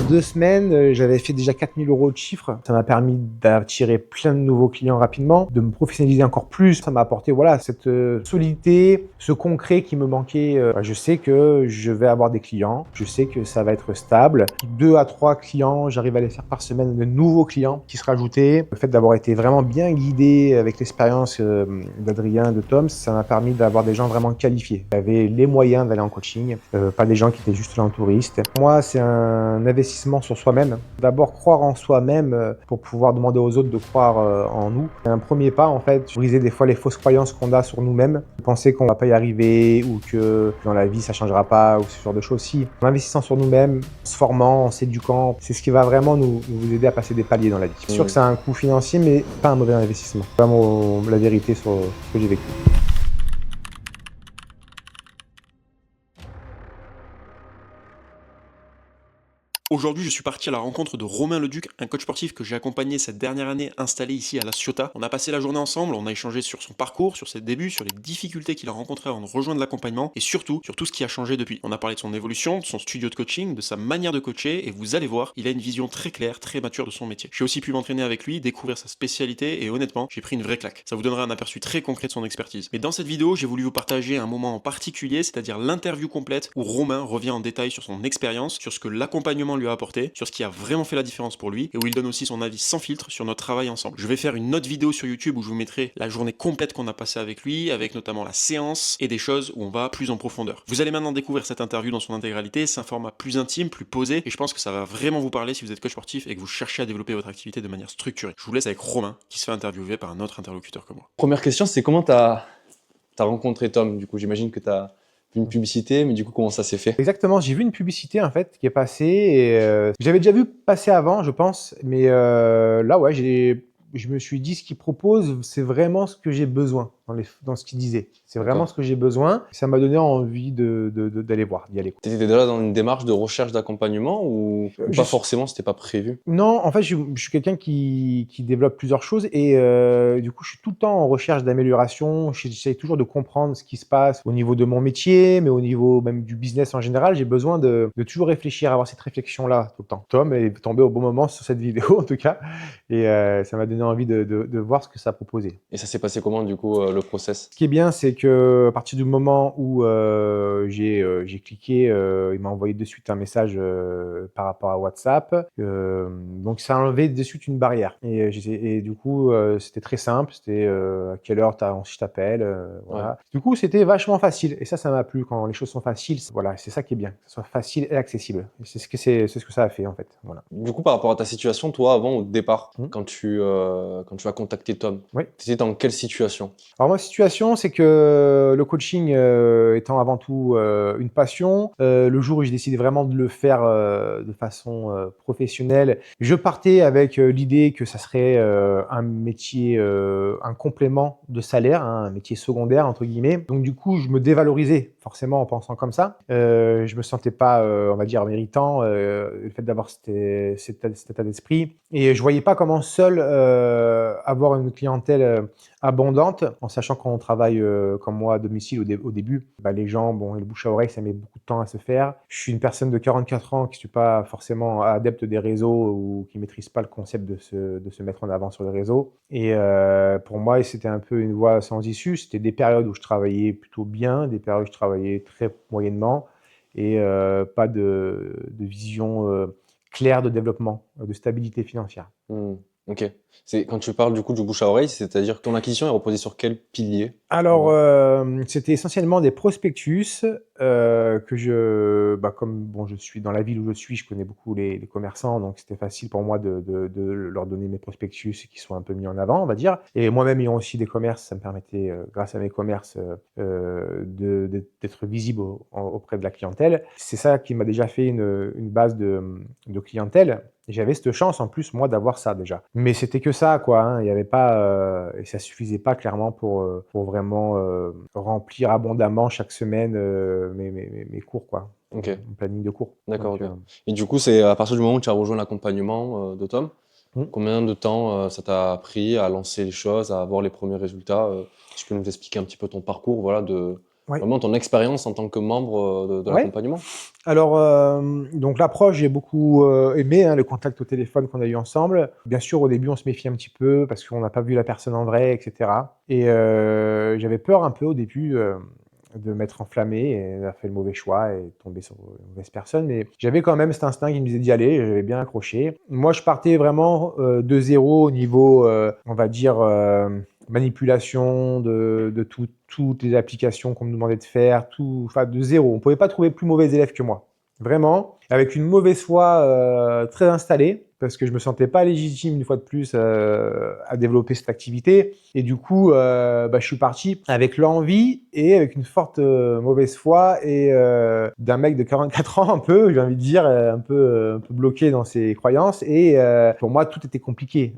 2 semaines, j'avais fait déjà 4 000 € de chiffre. Ça m'a permis d'attirer plein de nouveaux clients rapidement, de me professionnaliser encore plus. Ça m'a apporté voilà, cette solidité, ce concret qui me manquait. Je sais que je vais avoir des clients, je sais que ça va être stable. 2 à 3 clients, j'arrive à les faire par semaine, de nouveaux clients qui se rajoutaient. Le fait d'avoir été vraiment bien guidé avec l'expérience d'Adrien, de Tom, ça m'a permis d'avoir des gens vraiment qualifiés, qui avaient les moyens d'aller en coaching, pas des gens qui étaient juste là en touriste. Pour moi, c'est un investissement sur soi-même. D'abord, croire en soi-même pour pouvoir demander aux autres de croire en nous. C'est un premier pas, en fait, briser des fois les fausses croyances qu'on a sur nous-mêmes, penser qu'on va pas y arriver ou que dans la vie ça changera pas ou ce genre de choses. Si, en investissant sur nous-mêmes, en se formant, en s'éduquant, c'est ce qui va vraiment nous aider à passer des paliers dans la vie. C'est sûr que ça a un coût financier, mais pas un mauvais investissement. C'est vraiment la vérité sur ce que j'ai vécu. Aujourd'hui, je suis parti à la rencontre de Romain Leduc, un coach sportif que j'ai accompagné cette dernière année installé ici à La Ciotat. On a passé la journée ensemble, on a échangé sur son parcours, sur ses débuts, sur les difficultés qu'il a rencontrées avant de rejoindre l'accompagnement et surtout sur tout ce qui a changé depuis. On a parlé de son évolution, de son studio de coaching, de sa manière de coacher et vous allez voir, il a une vision très claire, très mature de son métier. J'ai aussi pu m'entraîner avec lui, découvrir sa spécialité et honnêtement, j'ai pris une vraie claque. Ça vous donnera un aperçu très concret de son expertise. Mais dans cette vidéo, j'ai voulu vous partager un moment en particulier, c'est-à-dire l'interview complète où Romain revient en détail sur son expérience, sur ce que l'accompagnement lui a apporté, sur ce qui a vraiment fait la différence pour lui et où il donne aussi son avis sans filtre sur notre travail ensemble. Je vais faire une autre vidéo sur YouTube où je vous mettrai la journée complète qu'on a passée avec lui, avec notamment la séance et des choses où on va plus en profondeur. Vous allez maintenant découvrir cette interview dans son intégralité, c'est un format plus intime, plus posé et je pense que ça va vraiment vous parler si vous êtes coach sportif et que vous cherchez à développer votre activité de manière structurée. Je vous laisse avec Romain qui se fait interviewer par un autre interlocuteur que moi. Première question, c'est comment t'as rencontré Tom? Du coup, j'imagine que t'as vu une publicité, mais du coup, comment ça s'est fait? Exactement, j'ai vu une publicité en fait qui est passée et j'avais déjà vu passer avant, je pense, mais là ouais, je me suis dit ce qu'il propose, c'est vraiment ce que j'ai besoin dans ce qu'il disait. C'est vraiment D'accord. ce que j'ai besoin. Ça m'a donné envie d'aller voir, d'y aller. T'étais déjà dans une démarche de recherche d'accompagnement ou Je pas suis- forcément, c'était pas prévu? Non, en fait, je suis quelqu'un qui développe plusieurs choses et du coup, je suis tout le temps en recherche d'amélioration. J'essaie toujours de comprendre ce qui se passe au niveau de mon métier, mais au niveau même du business en général. J'ai besoin de toujours réfléchir, avoir cette réflexion-là tout le temps. Tom est tombé au bon moment sur cette vidéo, en tout cas, et ça m'a donné envie de voir ce que ça proposait. Et ça s'est passé comment, du coup, le process? Ce qui est bien, c'est que à partir du moment où j'ai cliqué, il m'a envoyé de suite un message par rapport à WhatsApp. Donc ça a enlevé de suite une barrière. Et du coup, c'était très simple. C'était à quelle heure je t'appelle, voilà. Ouais. Du coup, c'était vachement facile. Et ça m'a plu quand les choses sont faciles. Voilà, c'est ça qui est bien, que ce soit facile et accessible. Et c'est ce que ça a fait en fait. Voilà. Du coup, par rapport à ta situation, toi, avant, au départ, Mmh. quand tu as contacté Tom, Oui. t'étais dans quelle situation? Alors ma situation, c'est que le coaching étant avant tout une passion, le jour où j'ai décidé vraiment de le faire de façon professionnelle, je partais avec l'idée que ça serait un métier, un complément de salaire, hein, un métier secondaire entre guillemets. Donc du coup, je me dévalorisais forcément en pensant comme ça. Je me sentais pas, on va dire, méritant le fait d'avoir cet état d'esprit. Et je voyais pas comment seul avoir une clientèle abondante, en sachant qu'on travaille comme moi à domicile au début. Bah, les gens, bon, le bouche à oreille, ça met beaucoup de temps à se faire. Je suis une personne de 44 ans qui ne suis pas forcément adepte des réseaux ou qui ne maîtrise pas le concept de se mettre en avant sur les réseaux. Et pour moi, c'était un peu une voie sans issue. C'était des périodes où je travaillais plutôt bien, des périodes où je travaillais très moyennement et pas de vision claire de développement, de stabilité financière. Hmm. Ok. C'est quand tu parles du coup du bouche à oreille, c'est-à-dire que ton acquisition est reposée sur quel pilier? Alors, Ouais. c'était essentiellement des prospectus comme bon, je suis dans la ville où je suis, je connais beaucoup les commerçants, donc c'était facile pour moi de leur donner mes prospectus et qu'ils soient un peu mis en avant, on va dire. Et moi-même ayant aussi des commerces, ça me permettait, grâce à mes commerces, d'être visible auprès de la clientèle. C'est ça qui m'a déjà fait une base de clientèle. J'avais cette chance en plus, moi, d'avoir ça déjà. Mais c'était que ça, quoi, hein. Il y avait pas, et ça suffisait pas clairement pour vraiment remplir abondamment chaque semaine mes cours, quoi. Ok. Mon planning de cours. D'accord, Donc, ok. Et du coup, c'est à partir du moment où tu as rejoint l'accompagnement de Tom, mmh. combien de temps ça t'a pris à lancer les choses, à avoir les premiers résultats? Si tu peux nous expliquer un petit peu ton parcours, voilà, Ouais. vraiment ton expérience en tant que membre de Ouais. l'accompagnement. Alors, donc l'approche, j'ai beaucoup aimé, hein, le contact au téléphone qu'on a eu ensemble. Bien sûr, au début, on se méfiait un petit peu parce qu'on n'a pas vu la personne en vrai, etc. Et j'avais peur un peu au début de m'être enflammé et d'avoir fait le mauvais choix et de tomber sur une mauvaise personne. Mais j'avais quand même cet instinct qui me disait d'y aller, j'avais bien accroché. Moi, je partais vraiment de zéro au niveau, on va dire, manipulation de toutes les applications qu'on me demandait de faire, tout, enfin de zéro. On ne pouvait pas trouver plus mauvais élève que moi. Vraiment, avec une mauvaise foi très installée, parce que je me sentais pas légitime une fois de plus à développer cette activité. Et du coup, je suis parti avec l'envie et avec une forte mauvaise foi et d'un mec de 44 ans un peu, j'ai envie de dire, un peu bloqué dans ses croyances. Et pour moi, tout était compliqué.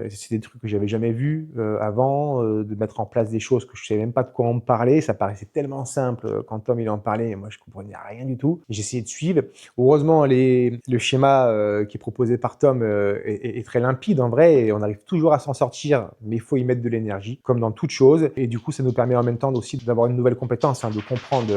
C'est des trucs que j'avais jamais vus avant, de mettre en place des choses que je savais même pas de quoi on me parlait. Ça paraissait tellement simple quand Tom il en parlait, et moi je comprenais rien du tout. J'essayais de suivre. Heureusement, le schéma qui est proposé par Tom est très limpide en vrai, et on arrive toujours à s'en sortir, mais il faut y mettre de l'énergie, comme dans toute chose. Et du coup, ça nous permet en même temps aussi d'avoir une nouvelle compétence, hein, de comprendre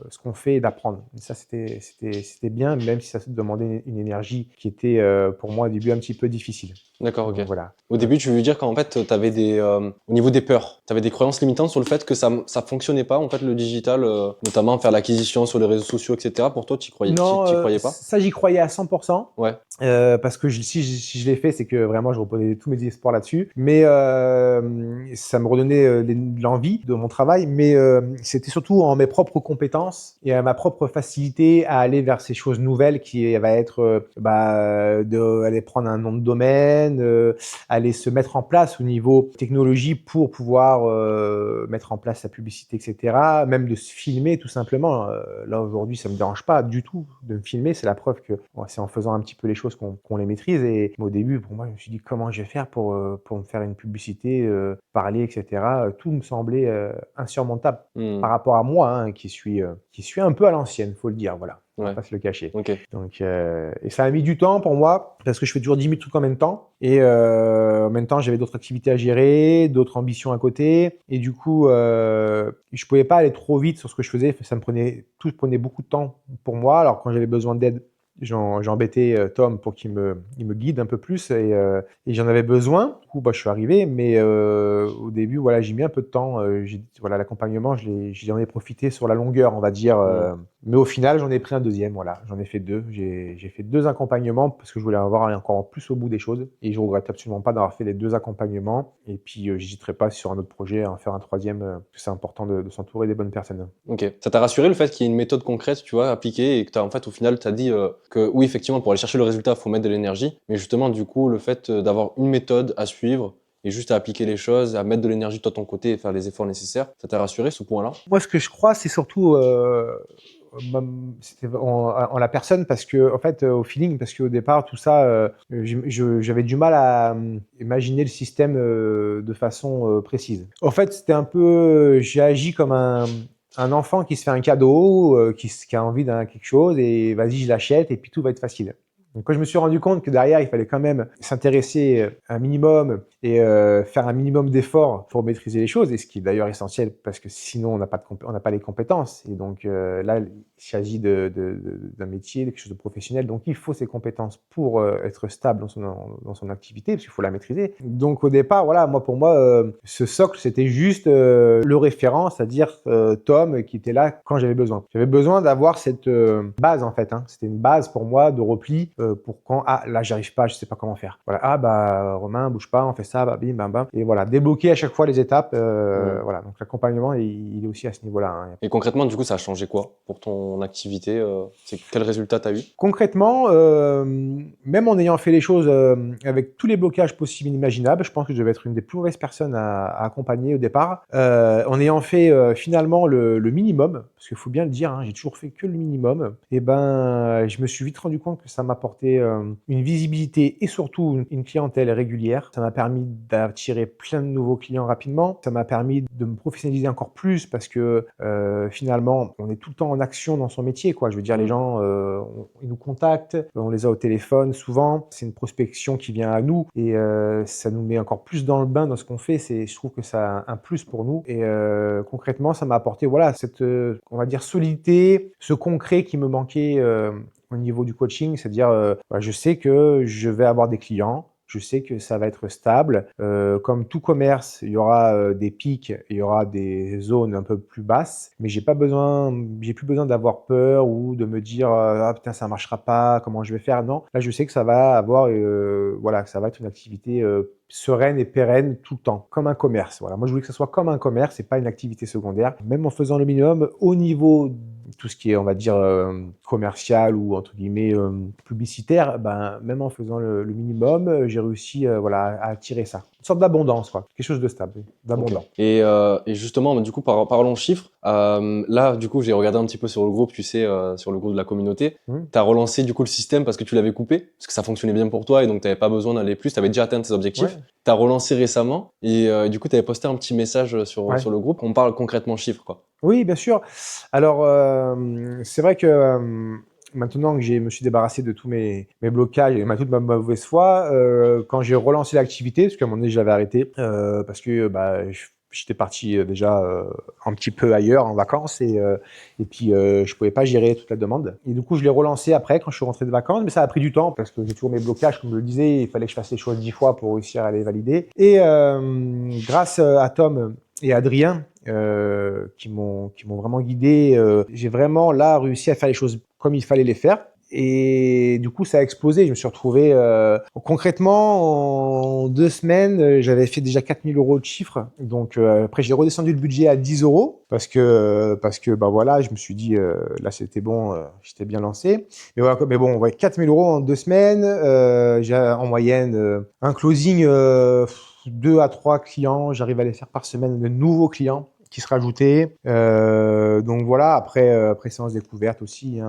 ce qu'on fait et d'apprendre. Et ça, c'était bien, même si ça demandait une énergie qui était pour moi au début un petit peu difficile. D'accord, ok. Donc, voilà. Au début, tu veux dire qu'en fait, tu avais au niveau des peurs, tu avais des croyances limitantes sur le fait que ça fonctionnait pas, en fait, le digital, notamment faire l'acquisition sur les réseaux sociaux, etc. Pour toi, tu Non, y croyais pas? ça j'y croyais à 100%. Ouais, Parce que si je l'ai fait, c'est que vraiment je reposais tous mes espoirs là-dessus. Mais ça me redonnait de l'envie de mon travail. Mais c'était surtout en mes propres compétences et à ma propre facilité à aller vers ces choses nouvelles qui va être aller prendre un nom de domaine, aller se mettre en place au niveau technologie pour pouvoir mettre en place sa publicité, etc. Même de se filmer tout simplement. Là aujourd'hui, ça me dérange pas du tout de me filmer. C'est la preuve que bon, c'est en faisant un petit peu les choses qu'on les maîtrise. Et au début, pour moi, je me suis dit comment je vais faire pour me faire une publicité, parler, etc. Tout me semblait insurmontable Hmm. par rapport à moi, hein, qui suis un peu à l'ancienne, faut le dire. Voilà. On va Ouais, pas se le cacher. ok. Donc, et ça a mis du temps pour moi, parce que je fais toujours 10 000 trucs en même temps. Et en même temps, j'avais d'autres activités à gérer, d'autres ambitions à côté. Et du coup, je pouvais pas aller trop vite sur ce que je faisais. Tout prenait beaucoup de temps pour moi. Alors, quand j'avais besoin d'aide, j'embêtais Tom pour il me guide un peu plus. Et j'en avais besoin. Du coup, je suis arrivé. Mais au début, voilà, j'ai mis un peu de temps. Voilà, l'accompagnement, j'en ai profité sur la longueur, on va dire. Hmm. Mais au final, j'en ai pris un deuxième, voilà. J'en ai fait deux. J'ai fait deux accompagnements parce que je voulais avoir encore plus au bout des choses. Et je regrette absolument pas d'avoir fait les deux accompagnements. Et puis, j'hésiterai pas sur un autre projet à en faire un troisième, parce que c'est important de s'entourer des bonnes personnes. Ok. Ça t'a rassuré le fait qu'il y ait une méthode concrète, tu vois, appliquée et que en fait, au final, t'as dit que oui, effectivement, pour aller chercher le résultat, il faut mettre de l'énergie. Mais justement, du coup, le fait d'avoir une méthode à suivre et juste à appliquer les choses, à mettre de l'énergie de ton côté et faire les efforts nécessaires, ça t'a rassuré ce point-là? Moi, ce que je crois, c'est surtout c'était en la personne parce que, en fait, au feeling, parce qu'au départ, tout ça, j'avais du mal à imaginer le système de façon précise. En fait, c'était un peu, j'ai agi comme un enfant qui se fait un cadeau, qui a envie d'un quelque chose et vas-y, je l'achète et puis tout va être facile. Donc quand je me suis rendu compte que derrière, il fallait quand même s'intéresser un minimum et faire un minimum d'efforts pour maîtriser les choses, et ce qui est d'ailleurs essentiel parce que sinon on n'a pas les compétences. Et donc là, il s'agit d'un métier, de quelque chose de professionnel, donc il faut ces compétences pour être stable dans son activité, parce qu'il faut la maîtriser. Donc au départ, voilà, pour moi, ce socle, c'était juste le référent, c'est-à-dire Tom, qui était là quand j'avais besoin. J'avais besoin d'avoir cette base en fait, hein. C'était une base pour moi de repli pour quand là j'arrive pas, je sais pas comment faire. Voilà, Romain, bouge pas, on fait ça, bim bam bam, et voilà, débloquer à chaque fois les étapes. Voilà, donc l'accompagnement il est aussi à ce niveau-là, hein. Et concrètement, du coup, ça a changé quoi pour ton activité? Quel résultat t'as eu? Concrètement, même en ayant fait les choses avec tous les blocages possibles et inimaginables, je pense que je devais être une des plus mauvaises personnes à accompagner au départ. En ayant fait finalement le minimum, parce qu'il faut bien le dire, hein, j'ai toujours fait que le minimum, et ben je me suis vite rendu compte que ça m'apportait apporté une visibilité et surtout une clientèle régulière. Ça m'a permis d'attirer plein de nouveaux clients rapidement. Ça m'a permis de me professionnaliser encore plus parce que finalement, on est tout le temps en action dans son métier, quoi. Je veux dire, les gens, ils nous contactent, on les a au téléphone souvent. C'est une prospection qui vient à nous et ça nous met encore plus dans le bain dans ce qu'on fait. Je trouve que ça a un plus pour nous. Et concrètement, ça m'a apporté voilà, cette, on va dire, solidité, ce concret qui me manquait au niveau du coaching. C'est-à-dire, je sais que je vais avoir des clients. Je sais que ça va être stable. Comme tout commerce, il y aura des pics, il y aura des zones un peu plus basses, mais j'ai plus besoin d'avoir peur ou de me dire ah putain ça marchera pas, comment je vais faire. Non, là je sais que ça va avoir, voilà, que ça va être une activité sereine et pérenne tout le temps, comme un commerce. Voilà, moi je voulais que ça soit comme un commerce et pas une activité secondaire. Même en faisant le minimum, au niveau tout ce qui est, on va dire, commercial ou entre guillemets publicitaire, ben, même en faisant le minimum, j'ai réussi voilà, à attirer ça. Une sorte d'abondance, quoi. Quelque chose de stable, d'abondant. Ok. Et justement, du coup, parlons chiffres. Là, du coup, j'ai regardé un petit peu sur le groupe, tu sais, sur le groupe de la communauté. Tu as relancé du coup le système parce que tu l'avais coupé, parce que ça fonctionnait bien pour toi et donc tu n'avais pas besoin d'aller plus, tu avais déjà atteint tes objectifs. Ouais. Tu as relancé récemment et du coup, tu avais posté un petit message sur le groupe. On parle concrètement chiffres, quoi. Oui, bien sûr. Alors, c'est vrai que maintenant que je me suis débarrassé de tous mes blocages et toute ma mauvaise foi, quand j'ai relancé l'activité, parce qu'à un moment donné, je l'avais arrêté, parce que bah, j'étais parti déjà un petit peu ailleurs en vacances et puis je pouvais pas gérer toute la demande. Et du coup, je l'ai relancé après quand je suis rentré de vacances, mais ça a pris du temps parce que j'ai toujours mes blocages, comme je le disais, il fallait que je fasse les choses 10 fois pour réussir à les valider. Et grâce à Tom et Adrien, qui m'ont vraiment guidé, j'ai vraiment là réussi à faire les choses comme il fallait les faire. Et du coup, ça a explosé. Je me suis retrouvé concrètement en 2 semaines, j'avais fait déjà 4 000 € de chiffre. Donc après, j'ai redescendu le budget à 10 € parce que bah voilà, je me suis dit là c'était bon, j'étais bien lancé. Mais voilà, mais bon, ouais, 4 000 € en 2 semaines. J'ai en moyenne un closing 2 à 3 clients. J'arrive à les faire par semaine de nouveaux clients qui se rajoutaient. Donc voilà, après séance découverte aussi.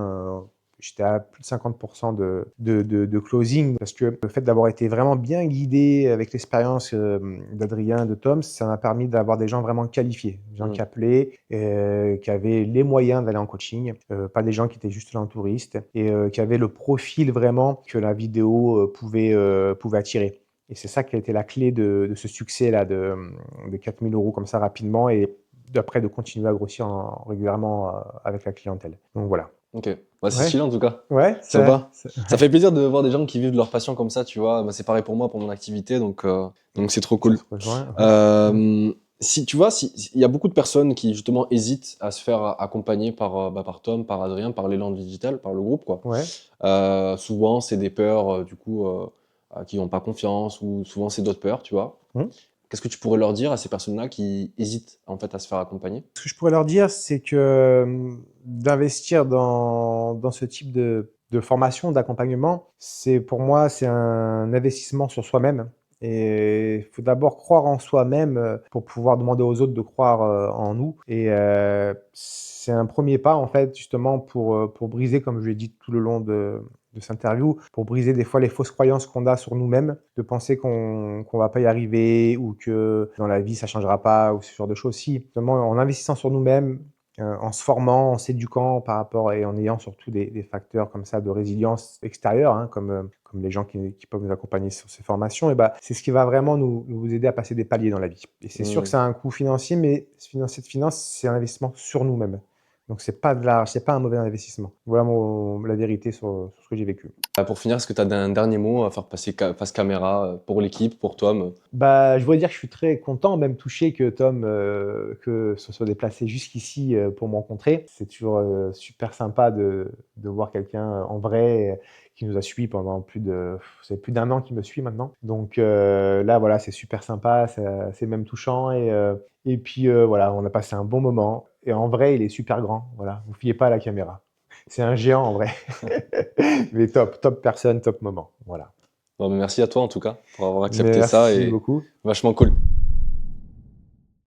J'étais à plus de 50% de closing parce que le fait d'avoir été vraiment bien guidé avec l'expérience d'Adrien, de Tom, ça m'a permis d'avoir des gens vraiment qualifiés, des gens qui appelaient, qui avaient les moyens d'aller en coaching, pas des gens qui étaient juste là en touriste et qui avaient le profil vraiment que la vidéo pouvait attirer. Et c'est ça qui a été la clé de ce succès-là de 4 000 € comme ça rapidement et d'après de continuer à grossir régulièrement avec la clientèle. Donc voilà. Ok, bah, c'est Ouais. stylé en tout cas. Ouais, Sympa. Ça fait plaisir de voir des gens qui vivent de leur passion comme ça, tu vois. Bah, c'est pareil pour moi, pour mon activité, donc c'est trop cool. Ça se rejoint. Si tu vois, il y a beaucoup de personnes qui justement hésitent à se faire accompagner par Tom, par Adrien, par l'élan digital, par le groupe, quoi. Ouais. Souvent, c'est des peurs, du coup, qui n'ont pas confiance, ou souvent c'est d'autres peurs, tu vois. Qu'est-ce que tu pourrais leur dire à ces personnes-là qui hésitent en fait à se faire accompagner? Ce que je pourrais leur dire, c'est que d'investir dans ce type de formation, d'accompagnement, pour moi, c'est un investissement sur soi-même. Et il faut d'abord croire en soi-même pour pouvoir demander aux autres de croire en nous. Et c'est un premier pas, en fait, justement, pour briser, comme je l'ai dit tout le long de cette interview, pour briser des fois les fausses croyances qu'on a sur nous-mêmes, de penser qu'on va pas y arriver ou que dans la vie ça changera pas ou ce genre de choses. Si, justement, en investissant sur nous-mêmes, en se formant, en s'éduquant par rapport et en ayant surtout des facteurs comme ça de résilience extérieure, hein, comme les gens qui peuvent nous accompagner sur ces formations, et c'est ce qui va vraiment nous aider à passer des paliers dans la vie. Et c'est sûr que ça a un coût financier, mais cette finance, c'est un investissement sur nous-mêmes. Donc c'est pas un mauvais investissement. Voilà la vérité sur ce que j'ai vécu. Pour finir, est-ce que tu as un dernier mot à faire passer face caméra pour l'équipe, pour Tom? Je voudrais dire que je suis très content, même touché que Tom que se soit déplacé jusqu'ici pour me rencontrer. C'est toujours super sympa de voir quelqu'un en vrai qui nous a suivis pendant plus d'1 an qu'il me suit maintenant. Donc là, voilà, c'est super sympa, c'est même touchant et puis voilà, on a passé un bon moment. Et en vrai, il est super grand. Voilà, vous fiez pas à la caméra. C'est un géant en vrai. Mais top personne, top moment. Voilà. Bon, merci à toi en tout cas pour avoir accepté ça Merci et beaucoup. vachement cool.